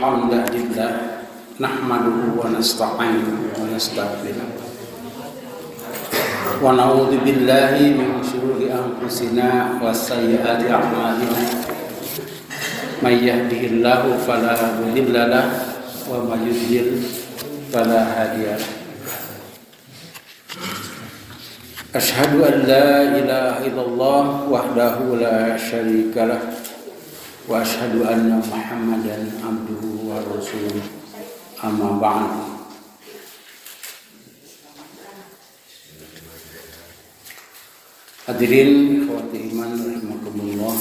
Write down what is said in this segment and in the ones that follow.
الحمد لله نحمده ونستعينه ونستغفره ونعوذ بالله من شرور أنفسنا وسيئات أعمالنا من يهده الله فلا مضل له ومن يضلل فلا هادي له أشهد أن لا إله إلا الله وحده لا شريك له وأشهد أن محمدا عبده ورسوله أما بعد Hadirin ikhwati iman rahimakumullah.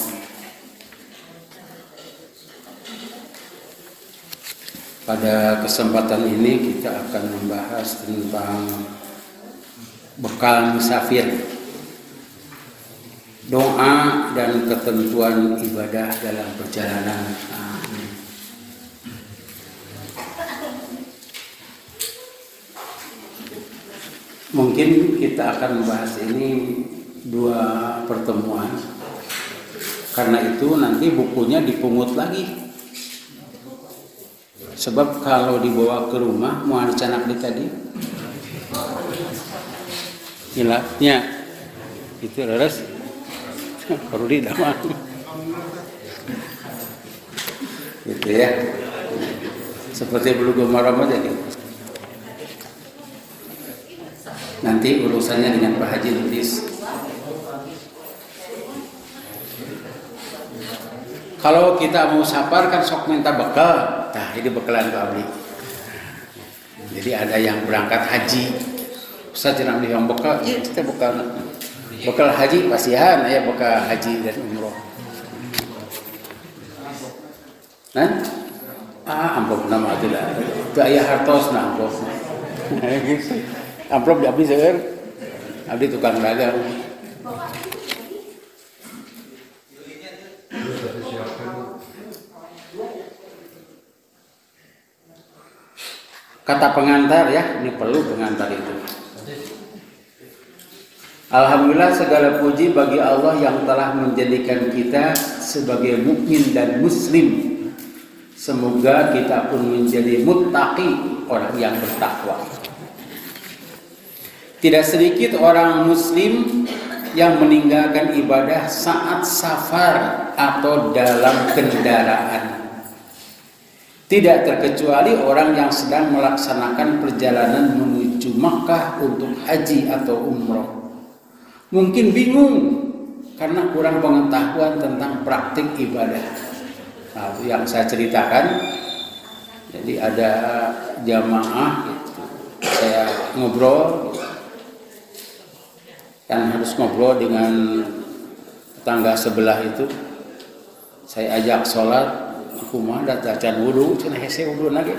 Pada kesempatan ini kita akan membahas tentang bekal musafir, doa dan ketentuan ibadah dalam perjalanan. Mungkin kita akan membahas ini 2 pertemuan, karena itu nanti bukunya dipungut lagi. Sebab kalau dibawa ke rumah mau dicanak di tadi hilapnya itu harus perlu didamang gitu ya, seperti Bulughul Maram aja gitu. Nanti urusannya dengan Pak Haji Lutis. Kalau kita mau safar kan sok minta bekal. Nah, ini bekalan Pak Abdi. Jadi ada yang berangkat haji, Ustaz jangan yang bekal, iya kita bekal. Bekal haji pasihan ya, bekal haji dan umroh. Nah, amplop nama itu lah. Itu ayah hartos nah amplop. Amplop di Abdi seger. Abdi tukang dagang. Kata pengantar ya, ini perlu pengantar itu. Alhamdulillah segala puji bagi Allah yang telah menjadikan kita sebagai mukmin dan muslim. Semoga kita pun menjadi muttaqi, orang yang bertakwa. Tidak sedikit orang muslim yang meninggalkan ibadah saat safar atau dalam kendaraan. Tidak terkecuali orang yang sedang melaksanakan perjalanan menuju Makkah untuk haji atau umroh. Mungkin bingung karena kurang pengetahuan tentang praktik ibadah. Nah, itu yang saya ceritakan. Jadi ada jamaah gitu. Saya ngobrol gitu. Kan harus ngobrol dengan tetangga sebelah itu. Saya ajak sholat, aku mah datang wudu, cenah hese wudu lagi.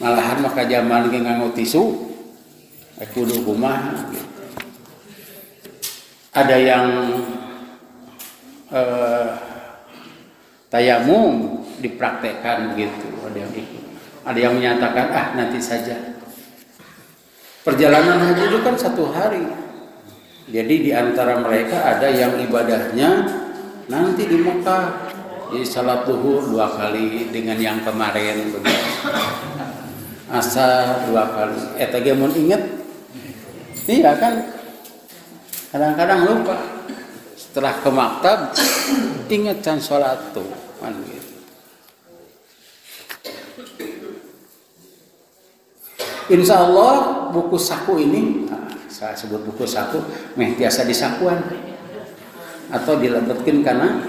Malahan maka zaman ge nganggo tisu, aku wudu kumaha. Ada yang tayamum dipraktekkan begitu, ada yang ikut. Ada yang menyatakan nanti saja. Perjalanan haji itu kan 1 hari. Jadi di antara mereka ada yang ibadahnya nanti di Mekah, jadi salat zuhur 2 kali dengan yang kemarin begitu. Asar 2 kali. Eta ge mun inget. Iya kan? Kadang-kadang lupa. Setelah ke maktab ingat can salat tuh kan gitu. Insya Allah buku saku ini, saya sebut buku saku, meh biasa disakuan atau dilebetkan karena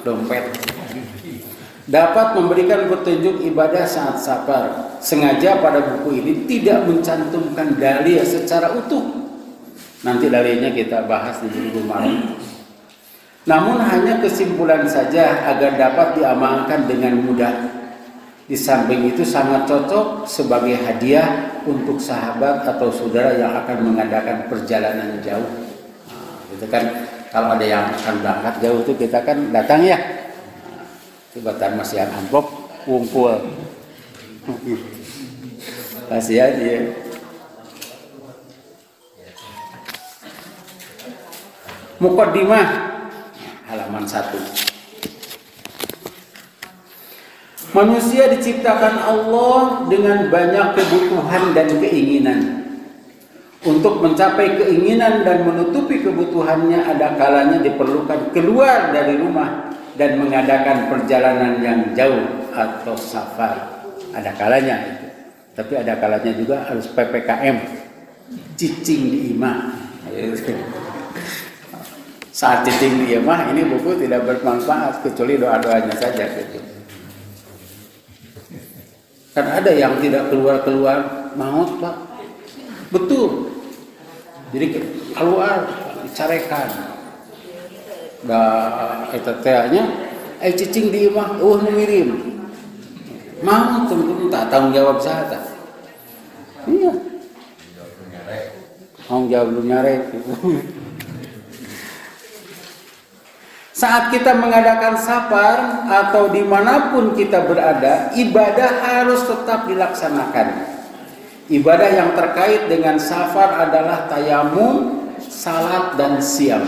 dompet, dapat memberikan petunjuk ibadah saat safar. Sengaja pada buku ini tidak mencantumkan dalil secara utuh. Nanti dalilnya kita bahas di Bulughul Maram. Namun hanya kesimpulan saja agar dapat diamalkan dengan mudah. Di samping itu sangat cocok sebagai hadiah untuk sahabat atau saudara yang akan mengadakan perjalanan jauh. Gitu kan, kalau ada yang akan berangkat jauh itu kita kan datang ya. Tibatan masih ada amplop, kumpul. Kasihan dia. Muqaddimah halaman 1. Manusia diciptakan Allah dengan banyak kebutuhan dan keinginan. Untuk mencapai keinginan dan menutupi kebutuhannya, ada kalanya diperlukan keluar dari rumah dan mengadakan perjalanan yang jauh atau safar. Ada kalanya itu. Tapi ada kalanya juga harus PPKM, cicing di imah. Saat cicing di imah ini buku tidak bermanfaat kecuali doa-doanya saja gitu. Kan ada yang tidak keluar-keluar maut, Pak. Betul. Jadi keluar dicarekan. Da eta teh nya cicing di imah ngirim. Maut tentu tak tanggung jawab saha. Iya. Tanggung jawab lu nyarek. Saat kita mengadakan safar atau dimanapun kita berada, ibadah harus tetap dilaksanakan. Ibadah yang terkait dengan safar adalah tayamum, salat, dan siam.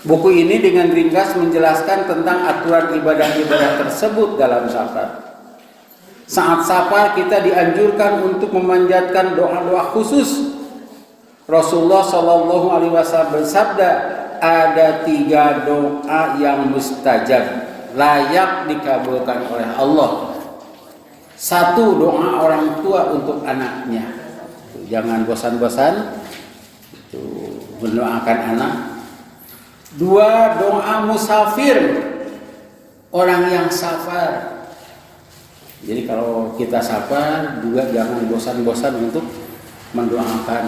Buku ini dengan ringkas menjelaskan tentang aturan ibadah-ibadah tersebut dalam safar. Saat safar kita dianjurkan untuk memanjatkan doa-doa khusus. Rasulullah Shallallahu Alaihi Wasallam bersabda, ada 3 doa yang mustajab, layak dikabulkan oleh Allah. 1, doa orang tua untuk anaknya. Jangan bosan-bosan mendoakan anak. 2, doa musafir, orang yang safar. Jadi kalau kita safar juga jangan bosan-bosan untuk mendoakan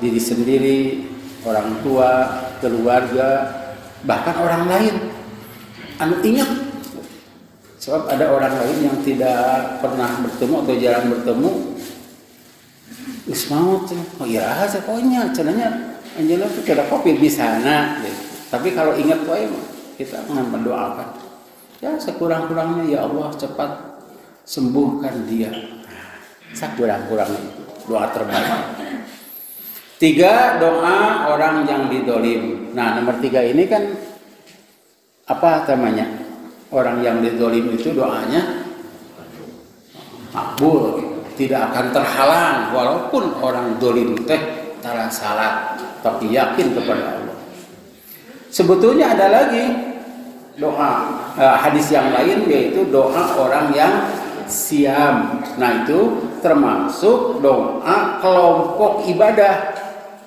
diri sendiri, orang tua, keluarga, bahkan orang lain. Ingat, sebab ada orang lain yang tidak pernah bertemu atau jarang bertemu. Maut, oh iya aja pokoknya, cenanya anjela tuh kada covid di sana. Gitu. Tapi kalau ingat wae kita mendoakan. Ya sekurang-kurangnya ya Allah cepat sembuhkan dia. Sekurang-kurangnya doa terbaik. 3, doa orang yang didolim. Nah, nomor 3 ini kan apa namanya? Orang yang didolim itu doanya makbul, tidak akan terhalang walaupun orang dolim teh tara salat, tapi yakin kepada Allah. Sebetulnya ada lagi doa hadis yang lain yaitu doa orang yang siam. Nah, itu termasuk doa kelompok ibadah.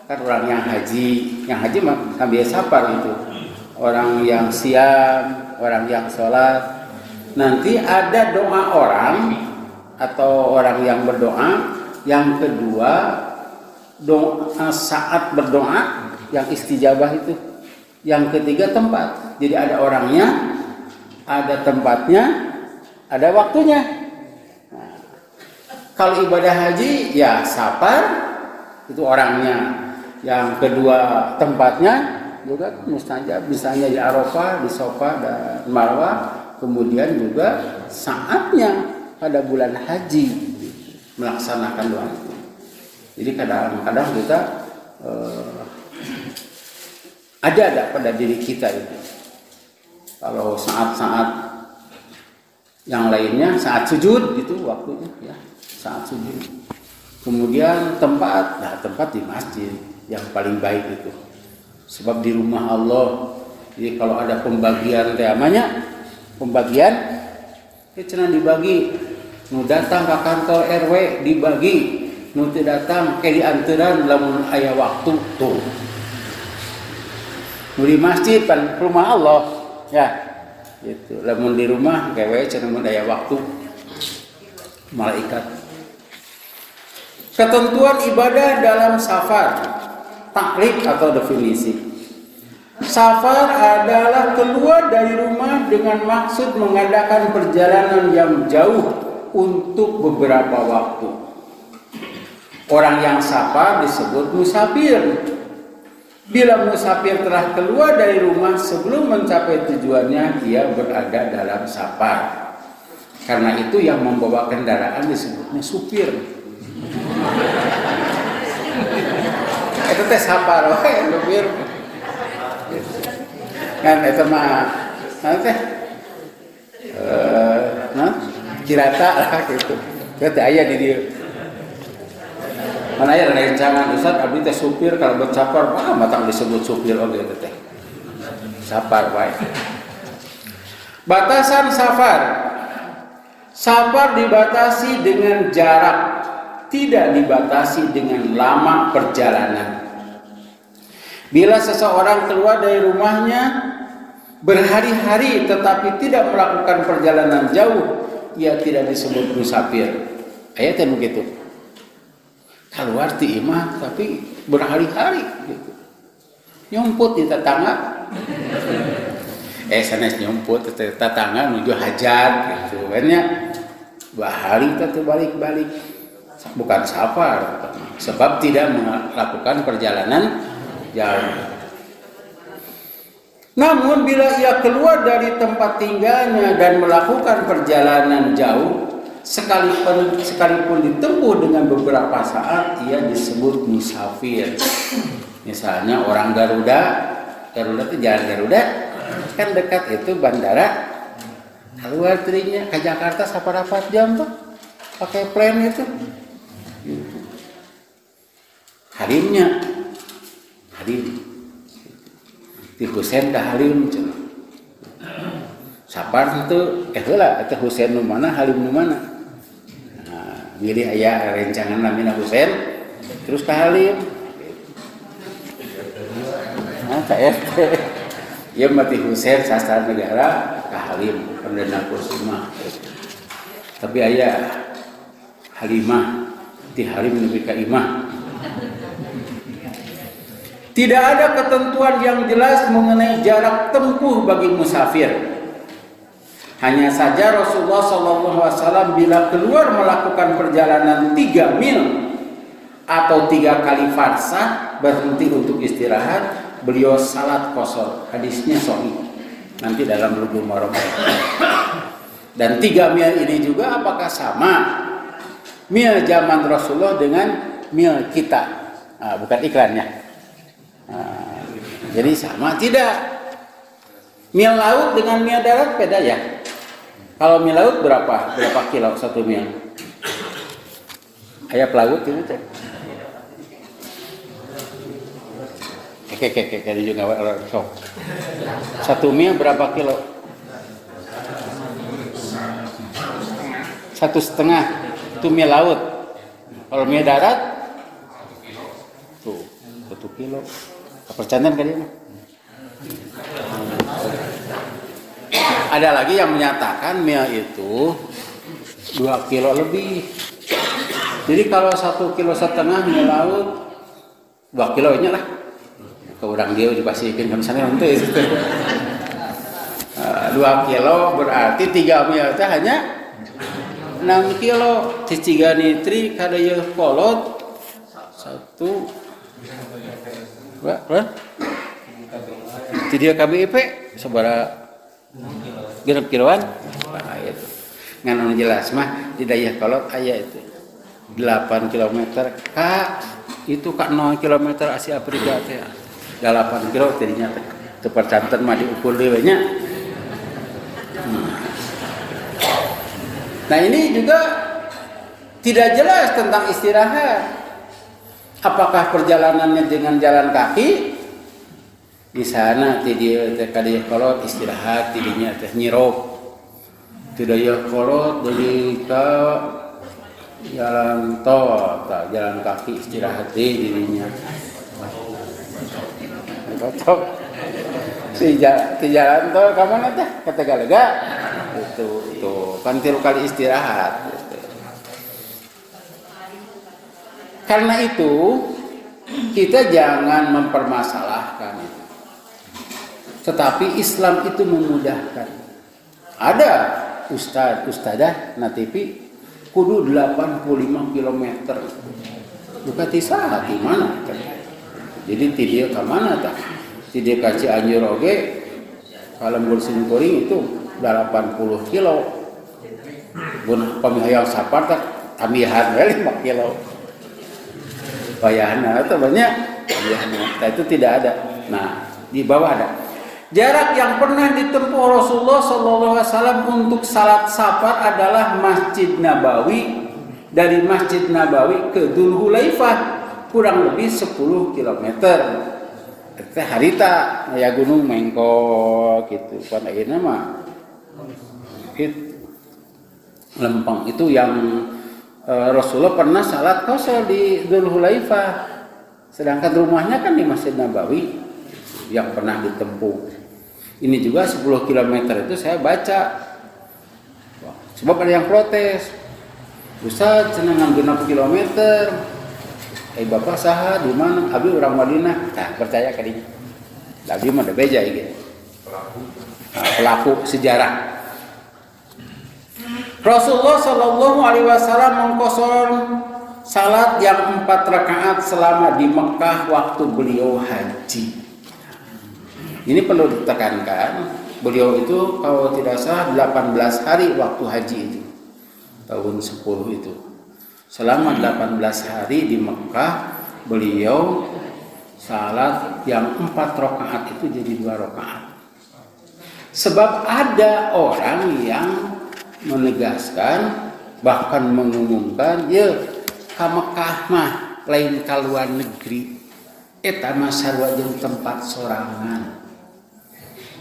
Kan orang yang haji mah sambil safar itu. Orang yang siam, orang yang sholat. Nanti ada doa orang atau orang yang berdoa. Yang kedua, doa saat berdoa yang istijabah itu. Yang ketiga tempat. Jadi ada orangnya, ada tempatnya, ada waktunya. Nah, kalau ibadah haji ya safar itu orangnya. Yang kedua tempatnya juga mustajab, misalnya di Arafah, di Safa dan Marwah. Kemudian juga saatnya pada bulan haji melaksanakan doa itu. Jadi kadang-kadang kita ada pada diri kita itu. Kalau saat-saat yang lainnya, saat sujud gitu waktunya ya, saat sujud. Kemudian tempat di masjid yang paling baik itu. Sebab di rumah Allah. Jadi kalau ada pembagian temanya, pembagian cenah dibagi. Nu datang ke kantor RW dibagi, nu teu datang ke dianteran lamun aya waktu tuh. Nu di masjid pan rumah Allah ya. Gitu. Lamun di rumah gawe cenah mun aya waktu malaikat. Ketentuan ibadah dalam safar. Taklif atau definisi. Safar adalah keluar dari rumah dengan maksud mengadakan perjalanan yang jauh untuk beberapa waktu. Orang yang safar disebut musafir. Bila musafir telah keluar dari rumah sebelum mencapai tujuannya, dia berada dalam safar. Karena itu yang membawa kendaraan disebutnya supir. Itu teh safar wae supir. Kan eta mah teh Cirata lah gitu. Kita aya di dia. Mana aya rencangan Ustaz abdi teh supir kalau buat sapar matang disebut supir oge teh. Sapar bae. Batasan safar. Safar dibatasi dengan jarak, tidak dibatasi dengan lama perjalanan. Bila seseorang keluar dari rumahnya berhari-hari tetapi tidak melakukan perjalanan jauh, ia tidak disebut musafir. Ayatnya begitu. Keluar ti imah tapi berhari-hari gitu. Nyumput di tetangga. Sanes nyumput di tetangga menuju hajat gitu. Banyak 2 hari itu balik-balik. Bukan safar, sebab tidak melakukan perjalanan jauh. Namun bila ia keluar dari tempat tinggalnya dan melakukan perjalanan jauh, sekalipun ditempuh dengan beberapa saat, ia disebut musafir. Misalnya orang Garuda itu jalan Garuda, kan dekat itu bandara, keluar terinya ke Jakarta 4 jam tuh, pakai plane itu. Halim di Husein ke Halim cina. Sapar itu heula eta Husein nu mana Halim nu mana. Nah, milih aya rencangan namina Husein terus ke Halim. Nah, KFT. Ieu mati Husein sastra negara ke Halim Perdana Kusuma. Tapi aya Halimah di Halim nepi ka Imah. Tidak ada ketentuan yang jelas mengenai jarak tempuh bagi musafir. Hanya saja Rasulullah SAW bila keluar melakukan perjalanan 3 mil atau 3 kali farsah berhenti untuk istirahat, beliau salat qashar. Hadisnya sahih. Nanti dalam Bulughul Maram. Dan 3 mil ini juga apakah sama mil zaman Rasulullah dengan mil kita? Bukan iklannya. Jadi sama tidak? Mil laut dengan mil darat beda ya? Kalau mil laut berapa kilo 1 mil? Aya pelaut itu cek. Kayak juga orang sok. 1 mil berapa kilo? 1,5 itu mil laut. Kalau mil darat tuh 1 kilo. Percandan kan ini. Ada lagi yang menyatakan mil itu 2 kilo lebih. Jadi kalau 1,5 kilo mil laut 2 kilonya lah. Ke urang dia dipasihkan kan sana nanti. 2 kilo berarti 3 mil itu hanya 6 kilo. Ciciga nitri kadaya kolot 1 Tidak KBIP sabaraha genep kiloan. Nah, itu. Ngan jelas mah di dayah kolot aya itu 8 km itu 0 km Asia Afrika teh. 8 kilo tadinya teu percanten mah diukur dewe nya. Nah, ini juga tidak jelas tentang istirahat. Apakah perjalanannya dengan jalan kaki? Di sana tidieu teh kadieu kolot istirahat, tidinya teh nyirok. Tidaya kolot dari ka jalan tol, jalan kaki istirahat tidinya. Cocok. Si jalan tol ka mana teh? Ka Tegalega. Itu kan 3 kali istirahat. Karena itu kita jangan mempermasalahkan itu. Tetapi Islam itu memudahkan. Ada ustadah natipi kudu 85 km. Bukan tisah di mana? Jadi tidieu ka mana tah? Tidieu ka Cianjur oge kalau Gulsin Kuring itu 80 kilo. Mun pamihayang sapar tah tamihan we 5 kilo. Bayana itu banyak. Bayana. Nah, itu tidak ada. Nah, di bawah ada. Jarak yang pernah ditempuh Rasulullah SAW untuk salat safar adalah Masjid Nabawi. Dari Masjid Nabawi ke Dzulhulaifah kurang lebih 10 km. Teh harita ya gunung Mengko gitu. Kan ayeuna mah lempeng itu yang Rasulullah pernah salat qasar di Dzulhulaifah. Sedangkan rumahnya kan di Masjid Nabawi yang pernah ditempuh. Ini juga 10 km itu saya baca. Sebab ada yang protes. Ustaz cenah 6 km. Bapak saha di mana? Abi orang Madinah. Nah, percaya ka dinya. Abi mah da beja gitu. Pelaku sejarah. Rasulullah Shallallahu Alaihi Wasallam mengqasar salat yang 4 rakaat selama di Mekah waktu beliau haji. Ini perlu ditekankan, beliau itu kalau tidak salah 18 hari waktu haji itu. Tahun 10 itu. Selama 18 hari di Mekah, beliau salat yang 4 rakaat itu jadi 2 rakaat. Sebab ada orang yang menegaskan, bahkan mengumumkan, ya ka Mekah mah lain ka luar negeri. Eta mah sarua jeung tempat sorangan.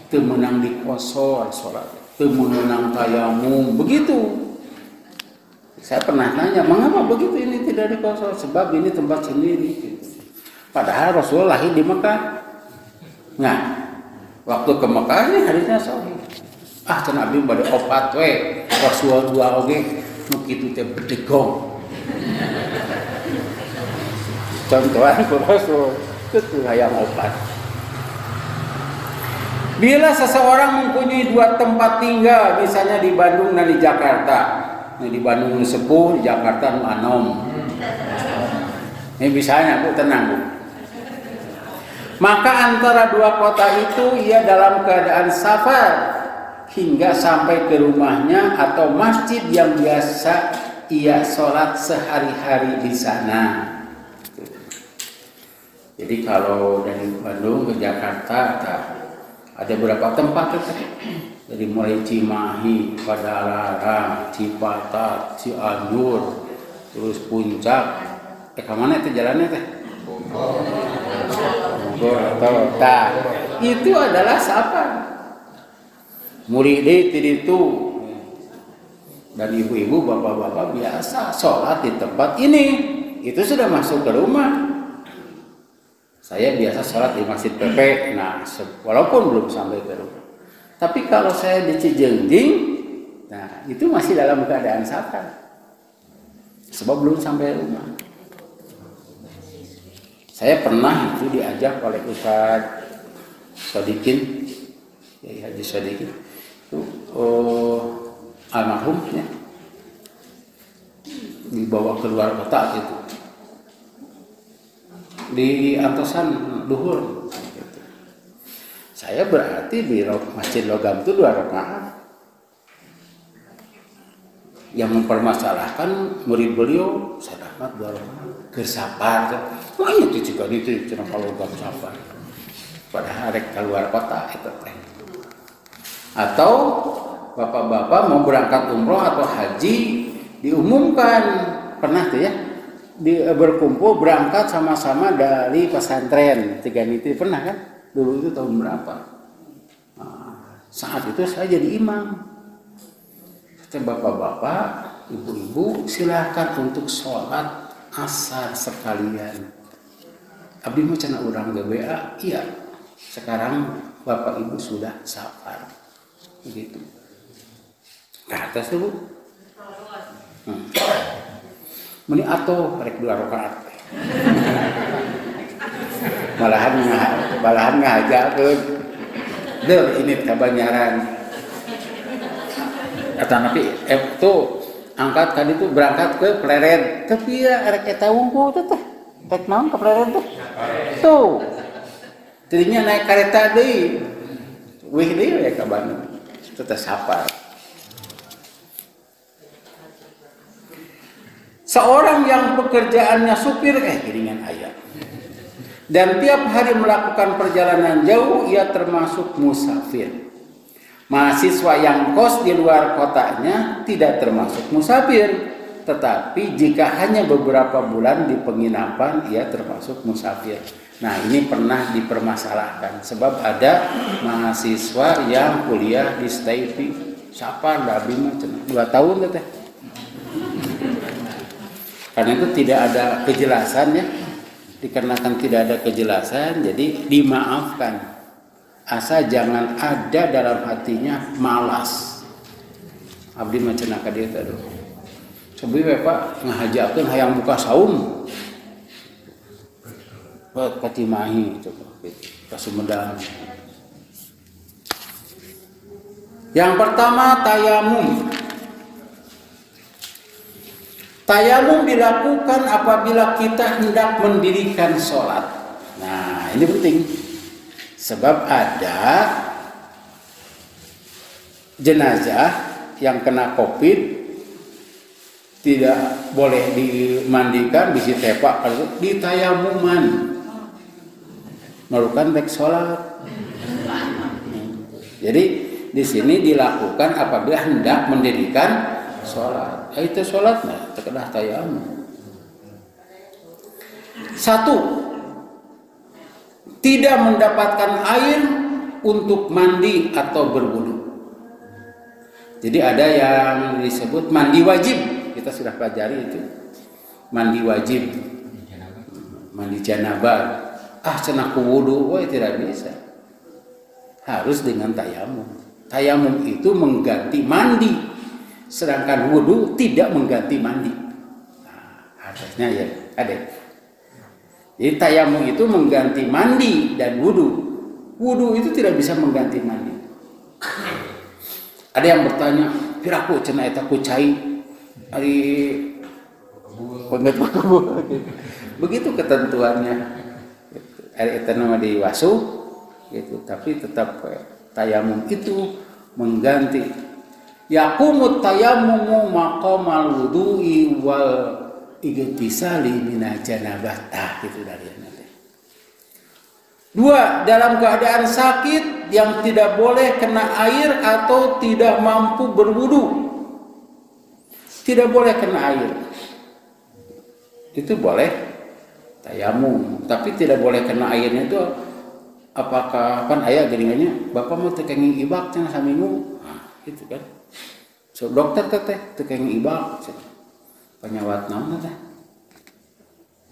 Teu meunang di qasar salat, teu meunang tayamum, begitu. Saya pernah nanya, mengapa begitu ini tidak di qasar? Sebab ini tempat sendiri. Padahal Rasulullah lahir di Mekah. Nah, waktu ke Mekah ini hadisnya sahih. Cenah abdi bade opat we, Rasulullah dua oge, nu kitu teh bedegong. Contohan ku Rasul, itu hayang opat. Bila seseorang mempunyai 2 tempat tinggal, misalnya di Bandung dan di Jakarta. Nah, di Bandung nu sepuh, di Jakarta nu anom. Ini misalnya, Bu, tenang, Bu. Maka antara 2 kota itu ia dalam keadaan safar hingga sampai ke rumahnya atau masjid yang biasa ia sholat sehari-hari di sana. Jadi kalau dari Bandung ke Jakarta ada berapa tempat itu? Dari mulai Cimahi, Padalarang, Cipatat, Cianjur, terus Puncak. Kemana itu jalannya teh? Bogor atau itu adalah safar. Murid itu dan ibu-ibu, bapak-bapak biasa sholat di tempat ini. Itu sudah masuk ke rumah. Saya biasa sholat di Masjid PP. Nah, walaupun belum sampai ke rumah. Tapi kalau saya di Cijengjing, nah itu masih dalam keadaan safar. Sebab belum sampai rumah. Saya pernah itu diajak oleh Ustaz Sodikin, ya Haji Sodikin, itu almarhum ya, dibawa keluar kota gitu. Di Antosan Luhur. Saya berarti di Masjid Logam itu 2 rakaat. Yang mempermasalahkan murid beliau, saya Ahmad 2 rakaat. Gersapar, wah itu juga itu cuma kalau Logam sapar. Padahal rek keluar kota itu teh. Atau bapak-bapak mau berangkat umroh atau haji diumumkan pernah tuh ya? Berkumpul berangkat sama-sama dari pesantren Tiganiti, pernah kan? Dulu itu tahun berapa? Nah, saat itu saya jadi imam. Kata bapak-bapak, ibu-ibu, silakan untuk sholat asar sekalian. Abdi mau cenah urang GBA, iya. Sekarang bapak ibu sudah safar, begitu. Nah, atas dulu. Meni atau rek 2 rakaat. Malahan ngajakeun. Deuh ini kabanyaran. Eta napi tuh angkat kan itu berangkat ke Pleret. Tapi ya rek eta wungkul teh. Rek naon ke Pleret teh? Tuh. Jadinya naik kereta deui. Wih deui ya ka Bandung. Teu safar. Seorang yang pekerjaannya supir, giringan ayat. Dan tiap hari melakukan perjalanan jauh, ia termasuk musafir. Mahasiswa yang kos di luar kotanya tidak termasuk musafir, tetapi jika hanya beberapa bulan di penginapan, ia termasuk musafir. Nah, ini pernah dipermasalahkan sebab ada mahasiswa yang kuliah di Staipi, siapa Dabi mah 2 tahun teh. Karena itu tidak ada kejelasan ya. Dikarenakan tidak ada kejelasan, jadi dimaafkan. Asal jangan ada dalam hatinya malas. Abdi mah cenah ka dieu teh. Coba we Pak ngahajakeun hayang buka saum. Pak Katimahi coba ka Sumedang. Yang pertama tayamum. Tayamum dilakukan apabila kita hendak mendirikan sholat. Nah, ini penting. Sebab ada jenazah yang kena COVID tidak boleh dimandikan, bisi tepak, ditayamuman. Melakukan rek sholat. Jadi di sini dilakukan apabila hendak mendirikan sholat. Itu sholatnya terkedah tayamum. 1. Tidak mendapatkan air untuk mandi atau berwudu. Jadi ada yang disebut mandi wajib. Kita sudah pelajari itu. Mandi wajib. Mandi janabah. Cenah ku wudu, tidak bisa. Harus dengan tayamum. Tayamum itu mengganti mandi. Sedangkan wudu tidak mengganti mandi. Nah, harusnya ya, ada. Jadi tayamum itu mengganti mandi dan wudu. Wudu itu tidak bisa mengganti mandi. Ada yang bertanya, piraku cenah eta ku cai ari begitu ketentuannya. Ari eta nama diwasu gitu, tapi tetap tayamum itu mengganti. Yaqumut tayammumu maqamal wudu'i wal igtisali minal janabah, itu dari nanti. 2. Dalam keadaan sakit yang tidak boleh kena air atau tidak mampu berwudu. Tidak boleh kena air. Itu boleh tayamum, tapi tidak boleh kena airnya itu apakah kan aya geuningannya Bapak mau teu kenging ibak cenah saminggu. Nah, gitu kan. So dokter teh teu kenging ibak. Penyawat naon teh?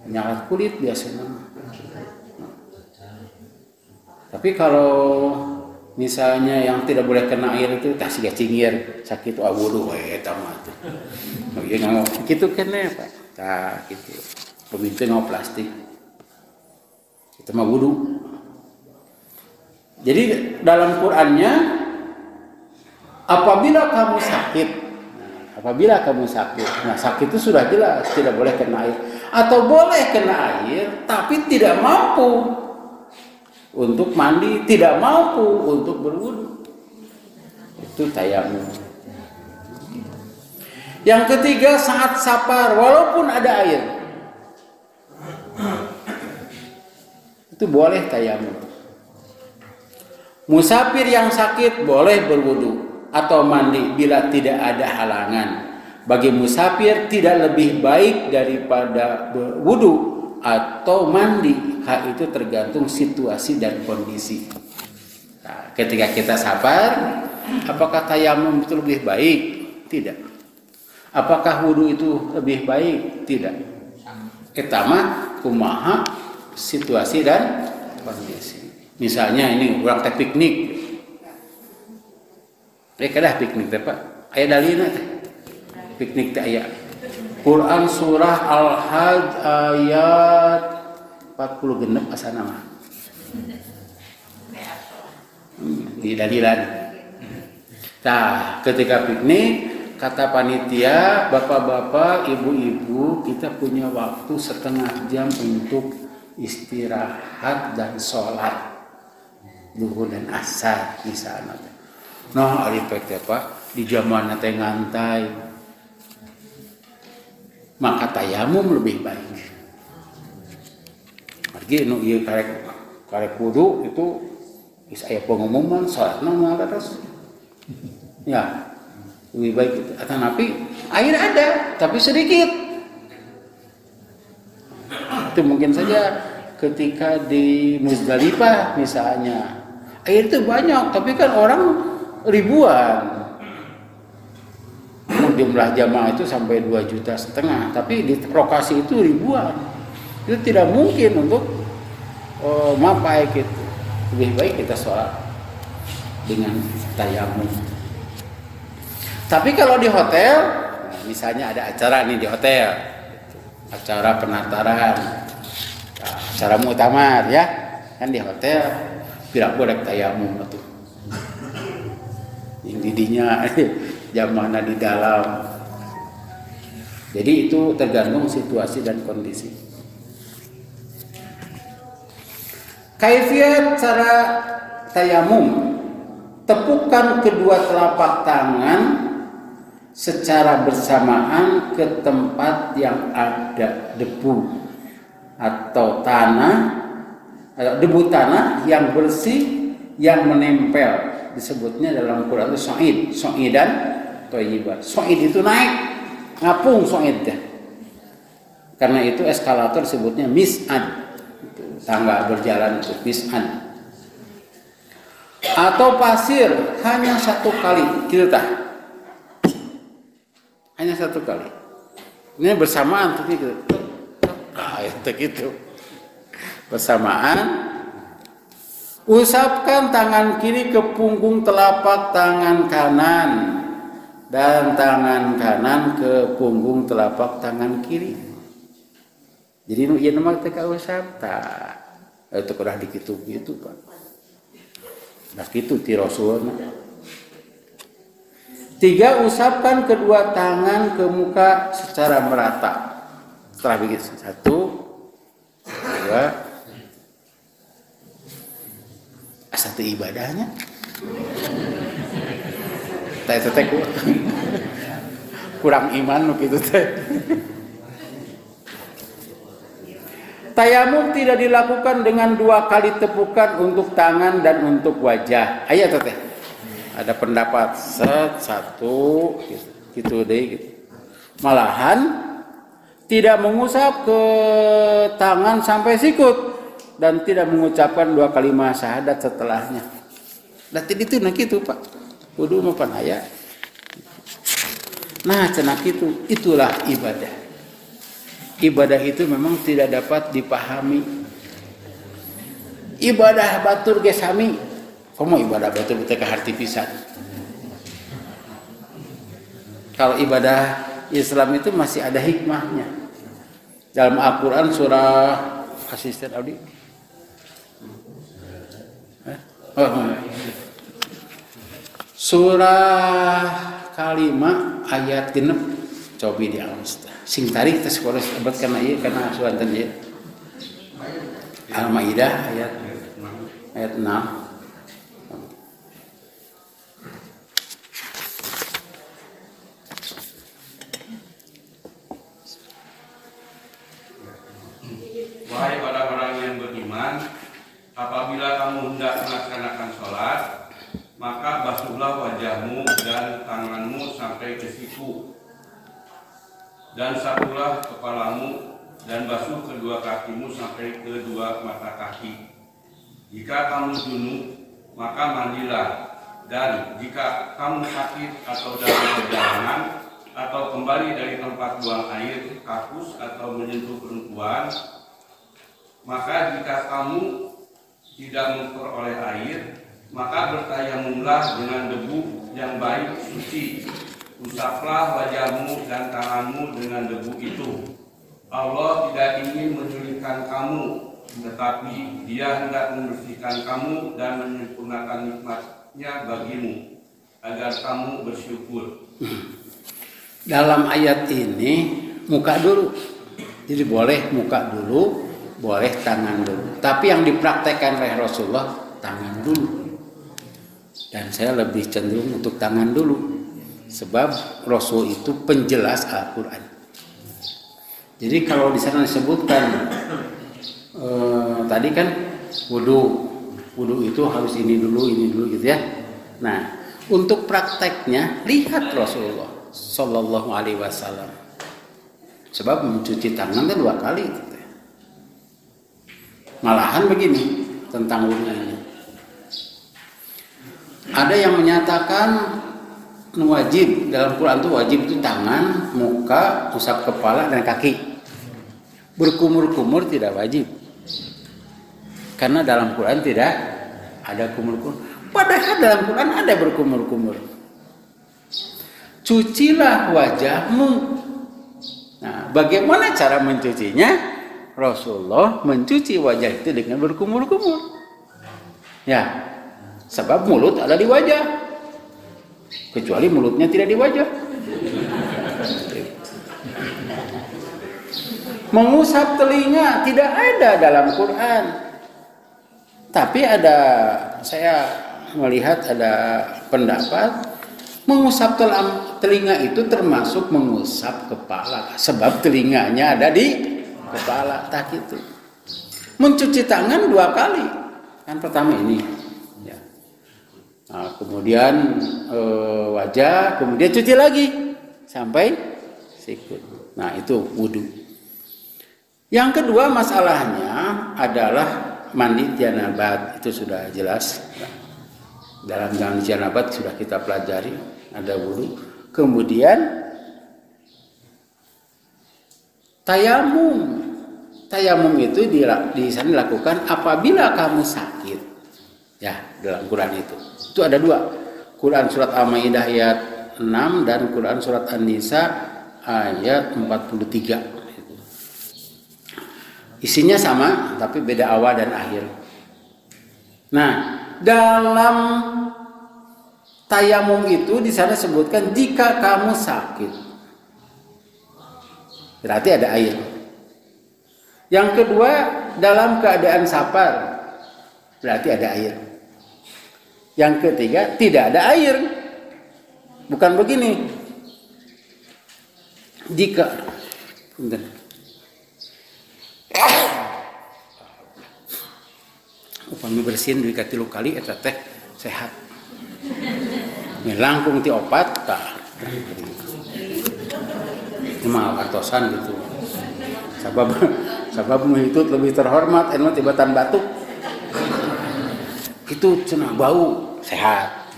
Penyawat kulit biasanya. Tapi kalau misalnya yang tidak boleh kena air itu tah siga cingir, sakit wudu we eta mah teh. Ieu ngomong kitu keneh Pak. Tah kitu. Pemintih ngau plastik. Itu mah wudu. Jadi dalam Qur'annya apabila kamu sakit, nah sakit itu sudah jelas tidak boleh kena air, atau boleh kena air tapi tidak mampu untuk mandi, tidak mampu untuk berwudu, itu tayamum. Yang ketiga saat safar walaupun ada air, itu boleh tayamum. Musafir yang sakit boleh berwudu atau mandi bila tidak ada halangan. Bagi musafir tidak lebih baik daripada berwudu atau mandi. Hal itu tergantung situasi dan kondisi. Nah, ketika kita safar, apakah tayamum itu lebih baik? Tidak. Apakah wudu itu lebih baik? Tidak. Pertama, kumaha situasi dan kondisi. Misalnya ini urang teh piknik. Kedah piknik teh Pak. Aya dalilna teh. Piknik teh aya. Quran surah Al-Hajj ayat 46 asana mah. Di dalilan. Nah, ketika piknik kata panitia, bapak-bapak, ibu-ibu, kita punya waktu setengah jam untuk istirahat dan sholat zuhur dan asar misalnya. Nah, ari teh Pak, di zaman teh ngantai. Maka tayamum lebih baik. Apalagi nu ieu karek wudu itu geus aya pengumuman salatna moal terus. Ya. Lebih baik itu. Tapi air ada, tapi sedikit. Itu mungkin saja ketika di Muzdalifah misalnya, air itu banyak, tapi kan orang ribuan. Jumlah jamaah itu sampai 2,5 juta, tapi di lokasi itu ribuan. Itu tidak mungkin untuk mapai gitu. Lebih baik kita sholat dengan tayamum. Tapi kalau di hotel, misalnya ada acara nih di hotel, acara penataran, acara muktamar ya, kan di hotel, tidak boleh tayamum tuh. Yang didinya jamaah di dalam. Jadi itu tergantung situasi dan kondisi. Kaifiat cara tayamum, tepukan kedua telapak tangan secara bersamaan ke tempat yang ada debu atau tanah, debu tanah yang bersih yang menempel, disebutnya dalam Quran itu so'id dan thayyiban. So'id itu naik, ngapung so'id dah. Karena itu eskalator sebutnya mis'ad. Tangga berjalan itu mis'an. Atau pasir hanya satu kali kiltah, hanya satu kali. Ini bersamaan tuh gitu. Itu gitu. Bersamaan. Usapkan tangan kiri ke punggung telapak tangan kanan dan tangan kanan ke punggung telapak tangan kiri. Jadi nu ieu mah teh ka usap tah. Itu kurang dikitu gitu, Pak. Nah kitu ti Rasulna. 3, usapkan kedua tangan ke muka secara merata. Setelah begitu 1, 2. Asa teu ibadahnya. Tah teh kurang iman nu kitu teh. Tayamum tidak dilakukan dengan 2 kali tepukan untuk tangan dan untuk wajah. Aya teh. Ada pendapat satu gitu deh gitu. Malahan tidak mengusap ke tangan sampai sikut dan tidak mengucapkan 2 kalimat syahadat setelahnya. Dan itu nah gitu, Pak. Wudu mah pan aya. Nah, cenah kitu, itulah ibadah. Ibadah itu memang tidak dapat dipahami. Ibadah batur ge sami. Komo ibadah batur teh kaharti pisan. Kalau ibadah Islam itu masih ada hikmahnya. Dalam Al-Qur'an surah asisten Audi. Surah Kalimah ayat 6 cobi di Al-Mustah. Sing tarik tes sekolah abad karena ieu karena suanten ieu. Al-Maidah ayat 6. Wahai orang-orang yang beriman, apabila kamu hendak melaksanakan sholat, maka basuhlah wajahmu dan tanganmu sampai ke siku, dan sapulah kepalamu dan basuh kedua kakimu sampai ke 2 mata kaki. Jika kamu junub, maka mandilah, dan jika kamu sakit atau dalam perjalanan atau kembali dari tempat buang air, kakus atau menyentuh perempuan, maka jika kamu tidak memperoleh air, maka bertayamumlah dengan debu yang baik suci. Usaplah wajahmu dan tanganmu dengan debu itu. Allah tidak ingin menyulitkan kamu, tetapi Dia hendak membersihkan kamu dan menyempurnakan nikmat-Nya bagimu, agar kamu bersyukur. Dalam ayat ini muka dulu. Jadi boleh muka dulu, boleh tangan dulu. Tapi yang dipraktekkan oleh Rasulullah tangan dulu. Dan saya lebih cenderung untuk tangan dulu. Sebab Rasul itu penjelas Al-Quran. Jadi kalau di sana disebutkan tadi kan wudhu itu harus ini dulu gitu ya. Nah, untuk prakteknya lihat Rasulullah Shallallahu Alaihi Wasallam. Sebab mencuci tangan itu 2 kali. Gitu ya. Malahan begini tentang wudhu ini. Ada yang menyatakan wajib dalam Quran itu wajib itu tangan, muka, usap kepala dan kaki. Berkumur-kumur tidak wajib. Karena dalam Quran tidak ada kumur-kumur. Padahal dalam Quran ada berkumur-kumur. Cucilah wajahmu. Nah, bagaimana cara mencucinya? Rasulullah mencuci wajah itu dengan berkumur-kumur. Ya, sebab mulut ada di wajah. Kecuali mulutnya tidak di wajah. Mengusap telinga tidak ada dalam Quran. Tapi saya melihat ada pendapat mengusap telinga itu termasuk mengusap kepala. Sebab telinganya ada di kepala. Tak itu. Mencuci tangan 2 kali. Kan pertama ini. Ya. Nah, kemudian wajah, kemudian cuci lagi sampai sikut. Nah, itu wudhu. Yang kedua masalahnya adalah mandi janabat. Itu sudah jelas. Dalam mandi janabat sudah kita pelajari. Ada wudhu. Kemudian tayamum. Tayamum itu di sana dilakukan apabila kamu sakit. Ya, dalam Quran itu. Itu ada 2. Quran surat Al-Maidah ayat 6 dan Quran surat An-Nisa ayat 43. Isinya sama, tapi beda awal dan akhir. Nah, dalam tayamum itu di sana sebutkan jika kamu sakit, berarti ada air. Yang kedua, dalam keadaan safar, berarti ada air. Yang ketiga, tidak ada air. Bukan begini. Jika upami bersin duit 3 kali eta teh sehat. Langkung ti opat tah. Cuma wartosan gitu. Sabab itu lebih terhormat anu tibatan batuk. Itu cenah bau sehat.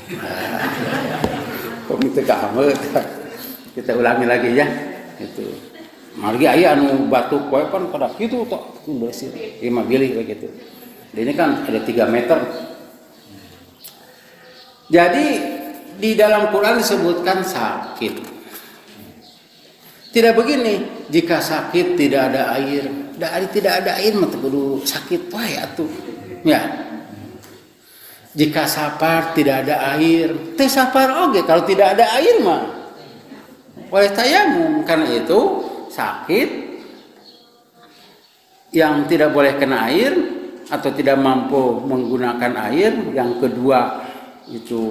Komite kaameuh kita ulangi lagi ya. Itu. Margi aya anu batuk poe pan kada kitu tok bersin. Ieu mah bilih begitu. Ini kan ada 3 meter. Jadi di dalam Quran disebutkan sakit. Tidak begini, jika sakit tidak ada air. Tidak ada air mah kudu sakit wae atuh. Ya. Jika safar tidak ada air, teh safar oge kalau tidak ada air mah. Oleh tayamum karena itu sakit yang tidak boleh kena air atau tidak mampu menggunakan air. Yang kedua itu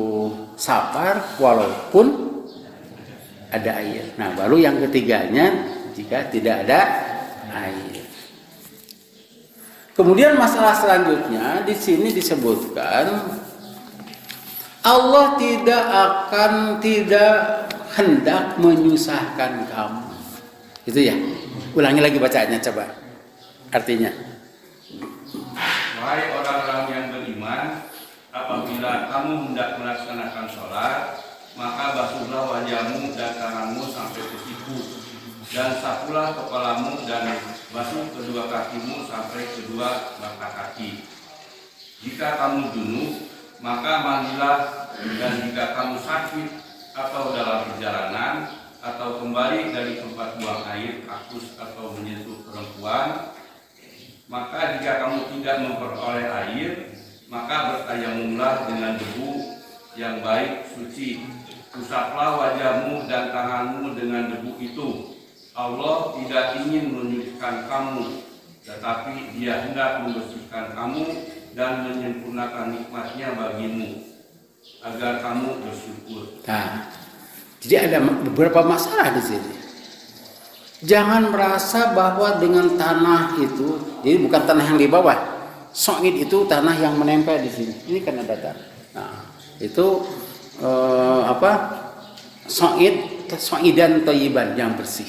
safar walaupun ada air. Nah, baru yang ketiganya jika tidak ada air. Kemudian masalah selanjutnya di sini disebutkan Allah tidak hendak menyusahkan kamu. Itu ya. Ulangi lagi bacaannya coba. Artinya. Wahai orang-orang yang beriman, apabila kamu hendak melaksanakan sholat, maka basuhlah wajahmu dan tanganmu sampai ke siku, dan sapulah kepalamu dan basuh kedua kakimu sampai kedua mata kaki. Jika kamu junub, maka mandilah, dan jika kamu sakit atau dalam perjalanan atau kembali dari tempat buang air, kakus atau menyentuh perempuan, maka jika kamu tidak memperoleh air, maka bertayamumlah dengan debu yang baik suci. Usaplah wajahmu dan tanganmu dengan debu itu. Allah tidak ingin menyulitkan kamu, tetapi Dia hendak membersihkan kamu dan menyempurnakan nikmat-Nya bagimu, agar kamu bersyukur. Nah, jadi ada beberapa masalah di sini. Jangan merasa bahwa dengan tanah itu, jadi bukan tanah yang di bawah. So'id itu tanah yang menempel di sini. Ini karena datar. Nah, itu so'idan thayyiban, yang bersih.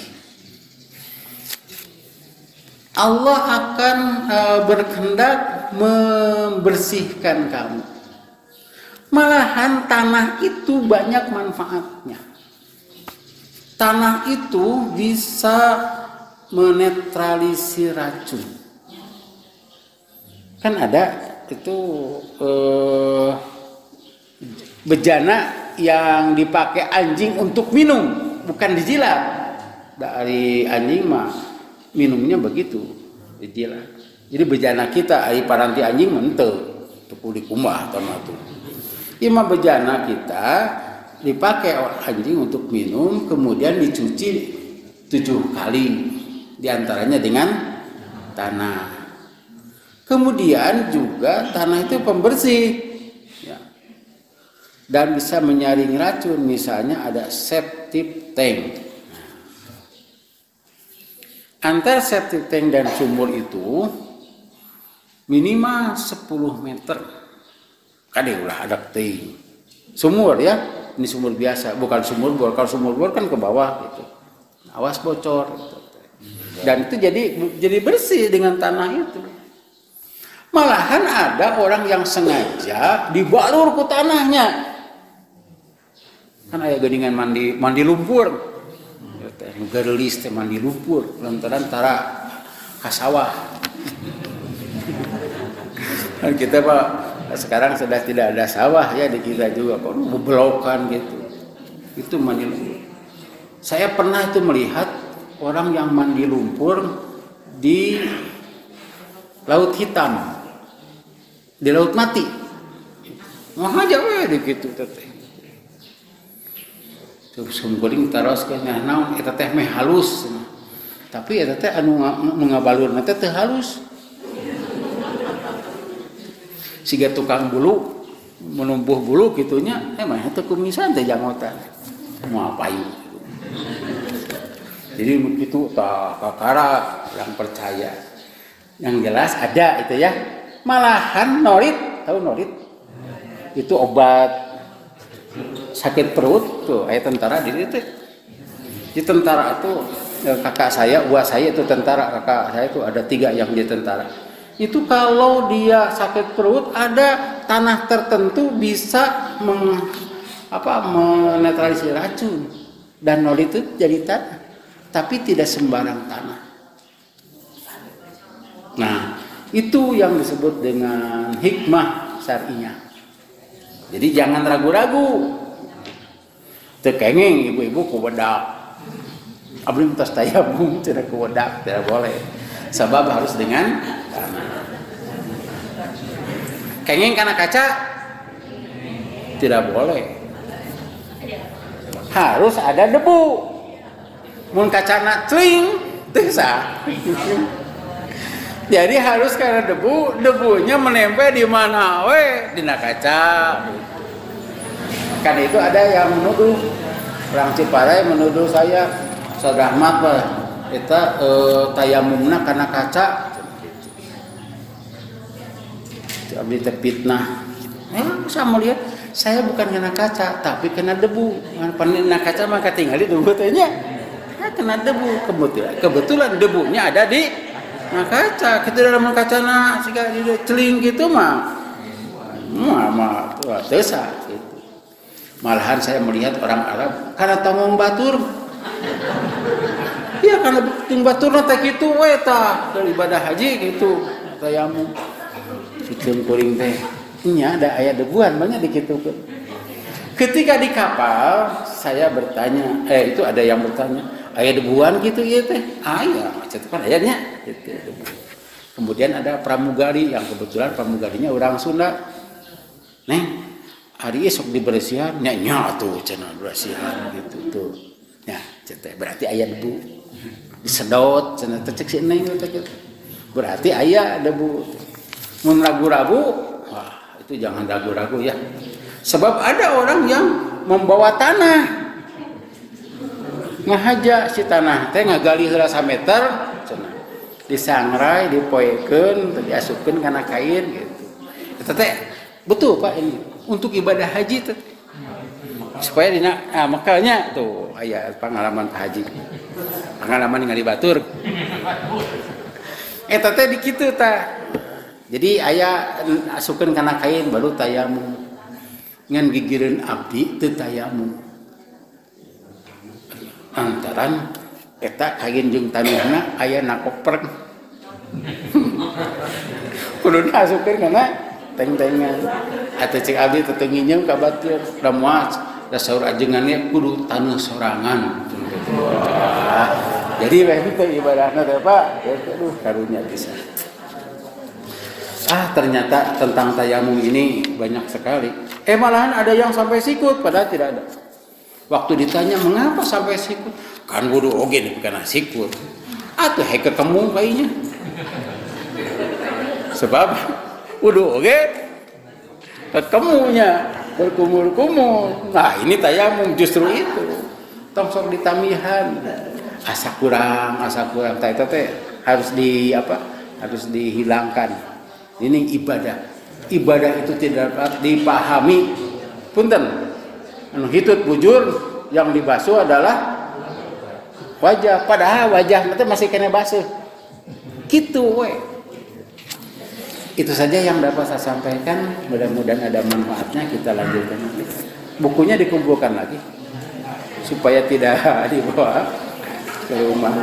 Allah akan berkehendak membersihkan kamu. Malahan tanah itu banyak manfaatnya. Tanah itu bisa menetralisir racun. Kan ada itu bejana yang dipakai anjing untuk minum, bukan dijilat. Dari anjing mah minumnya begitu, dijilat. Jadi bejana kita ari paranti anjing menteu, teu di kumbah tanah itu. Ima bejana kita dipakai anjing untuk minum, kemudian dicuci 7 kali, diantaranya dengan tanah. Kemudian juga tanah itu pembersih, ya, dan bisa menyaring racun. Misalnya ada septic tank. Antar septic tank dan sumur itu minimal 10 meter. Kade ulah ada ting. Sumur ya, ini sumur biasa, bukan sumur bor. Kalau sumur bor kan ke bawah gitu. Awas bocor. Dan itu jadi bersih dengan tanah itu. Malahan ada orang yang sengaja dibalur ke tanahnya. Kan aya geuningan mandi lumpur. Gerelis teh mandi lumpur lantaran tara ka sawah. Dan kita Pak sekarang sudah tidak ada sawah ya di kita juga, kok bebelokan gitu. Itu mandi lumpur. Saya pernah itu melihat orang yang mandi lumpur di Laut Hitam, di Laut Mati. Mah aja we di kitu teh. Terus kuring taroskeun naon eta teh meh halus. Tapi eta teh anu ngabalurna teh teu halus. Siga tukang bulu menumbuh bulu gitunya emang itu kumisan teh jangotan mau apain. Jadi itu kakara yang percaya. Yang jelas ada itu ya. Malahan norit, tahu norit? Itu obat sakit perut tuh, ayat tentara di itu. Di tentara itu kakak saya, buah saya itu tentara, kakak saya itu ada 3 yang di tentara. Itu kalau dia sakit perut ada tanah tertentu bisa menetralisir racun, dan nol itu jadi tanah, tapi tidak sembarang tanah. Nah, itu yang disebut dengan hikmah syar'inya. Jadi jangan ragu-ragu. Tekengeng ibu-ibu kuwedak. Abdi tas tayamum tidak kuwedak, tidak boleh. Sebab harus dengan tanah. Kengeng karena kaca tidak boleh. Harus ada debu. Mun kacana cling teu sah. Jadi harus karena debunya menempel di mana we dina kaca. Kan itu ada yang menuduh, orang Ciparai menuduh saya, Saudara Ahmad bah, kita tayamumna karena kaca. Abdi teh fitnah. Bisa melihat saya bukan kena kaca, tapi kena debu. Kena kaca mah katingali debu teh nya. Kena debu, kebetulan debunya ada di kaca. Kita dalam kacana siga di celing gitu mah desa gitu. Malahan saya melihat orang Arab karena tanggung batur. Ya karena ting batur teh kitu we tah dari ibadah haji gitu. Tayamum. Cicing kuring teh nya ada aya debuan banyak dikitukeun. Ketika di kapal saya bertanya, itu ada yang bertanya, aya debuan gitu ieu teh? Aya, catepan ayanya gitu. Kemudian ada pramugari yang kebetulan pramugarinya orang Sunda. Neng, hari esok dibersihan, nya tuh cenah bersihan gitu tuh. Ya, cetek berarti aya debu. Disedot cenah teh cek si Neng teh. Berarti aya debu. Mun ragu-ragu, wah itu jangan ragu-ragu ya. Sebab ada orang yang membawa tanah. Ngahaja si tanah teh ngagali heula 1 meter cenah. disangrai, dipoekeun, diasupkeun kana kain gitu. Eta teh betul Pak ini untuk ibadah haji teh. Supaya dina makanya tuh aya pengalaman Pak Haji. Pengalaman ningali batur. Eta teh di kitu tah. Jadi aya asupkeun kana kain baru tayamum. Ngan gigireun abdi teu tayamum. Antaran eta kain jeung taneuhna aya na koper. Kudu asupkeun kana teng-tengan. Atuh cek abdi teu nginyeum ka batur, da moal da saur ajengannya kudu taneuh sorangan. Jadi itu ibadahna teh Pak. Aduh karunya bisa. Ternyata tentang tayamum ini banyak sekali. Malahan ada yang sampai sikut padahal tidak ada. Waktu ditanya mengapa sampai sikut? Kan wudu oge dipikana sikut. Atuh heke ketemu kayaknya. Sebab wudu oge ketemunya berkumur-kumur. Nah, ini tayamum justru itu. Tong sok ditamihan. Asa kurang teh harus harus dihilangkan. Ini ibadah. Ibadah itu tidak dapat dipahami. Punten. Anu hitut bujur yang dibasuh adalah wajah. Padahal wajah itu masih kena basuh. Gitu we. Itu saja yang dapat saya sampaikan. Mudah-mudahan ada manfaatnya. Kita lanjutkan nanti. Bukunya dikumpulkan lagi supaya tidak dibawa ke rumah.